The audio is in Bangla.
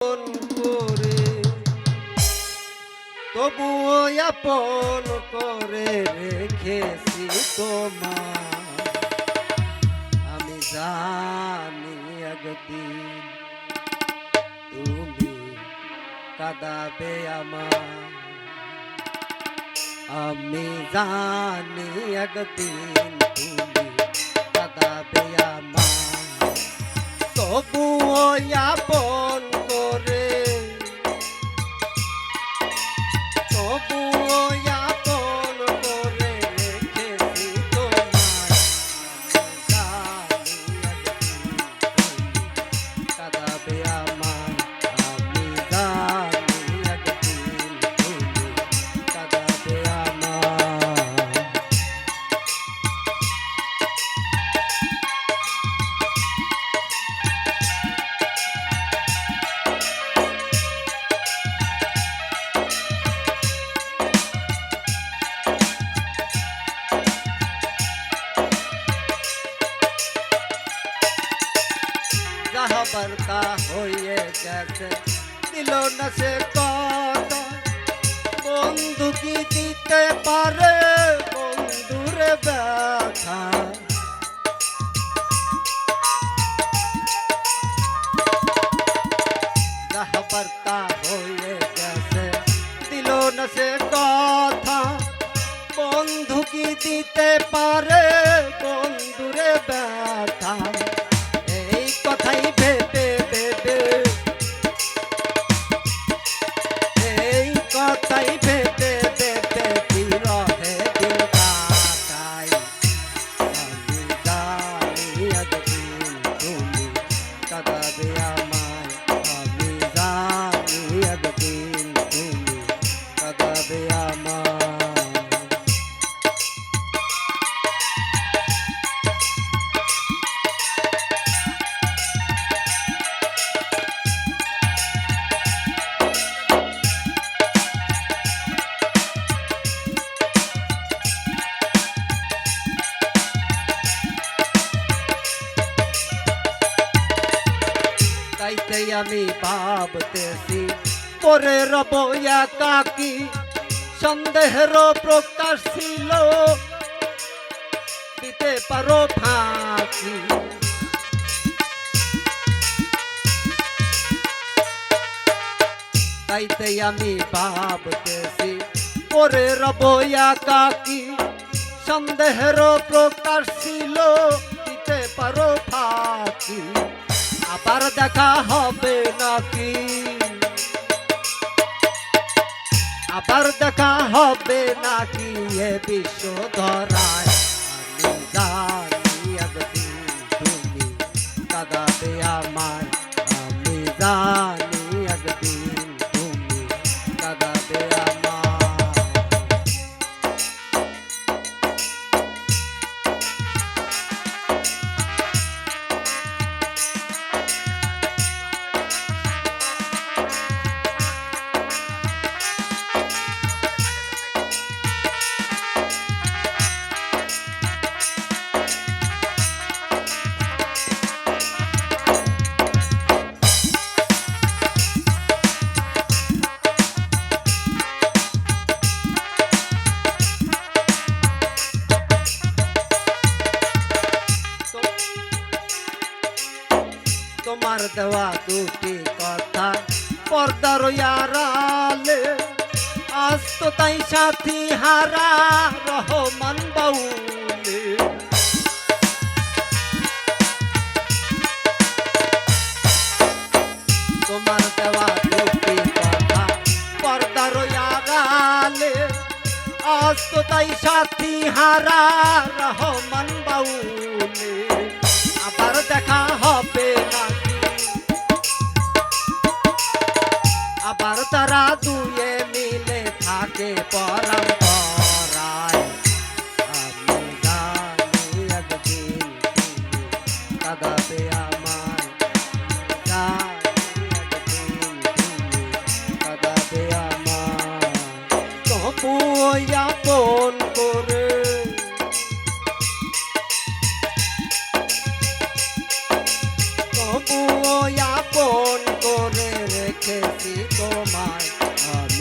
আপন করে তবুও আপন করে রেখেছি তোমার। আমি জানি একদিন তুমি কাঁদাবে আমার। আমি জানি একদিন তুমি কাঁদাবে আমার। তবুও আপন করে তবুও আপন করে রেখেছি তোমায়। জানি একদিন তুমি কাঁদাবে আমার। আমি জানি একদিন তুমি কাঁদাবে আমার। যাহবার তা হয়ে গেছে, দিল না সে কথা। বন্ধু কি দিতে পারে বন্ধুরে ব্যথা? যাহবার তা হয়ে গেছে, দিল না সে কথা। বন্ধু কি দিতে পারে বন্ধুরে ব্যথা? এই কথাই ভেবে ভেবে এই কথাই ভেবে ভেবে বিরহে দিন কাটাই। আমি জানি একদিন তুমি কাঁদাবে আমায়। আমি জানি একদিন তুমি কাঁদাবে আমায়। তাইতে আমি ভাবতেছি পরে রব একাকী। সন্দেহের প্রকাশ ছিল দিতে পারো ফাঁকি। তাইতে আমি ভাবতেছি পরে রব একাকী। সন্দেহের প্রকাশ ছিল দিতে পারো ফাঁকি। আবার দেখা হবে নাকি? আবার দেখা হবে নাকি এ বিশ্ব ধরায়? আমি জানি একদিন তুমি কাঁদাবে আমায়। আমি জানি একদিন তুমি কাঁদাবে আমায়। তোমার দেওয়া দুটি কথা পর্দার আড়ালে, আজ তো তাই সাথী হারা রহমান বাউলে। তোমার দেওয়া দুটি কথা পর্দার আড়ালে, আজ তো তাই সাথী হারা রহমান বাউলে। আবার দেখা হবে নাকি? আবার তারা দুয়ে মিলে থাকে পরম্পরায়। আমি জানি একদিন তুমি কাঁদাবে আমায়। জানি একদিন তুমি কাঁদাবে আমায়। তবুও আপন করে তবুও আপন করে দেখেছি তোমায় আমি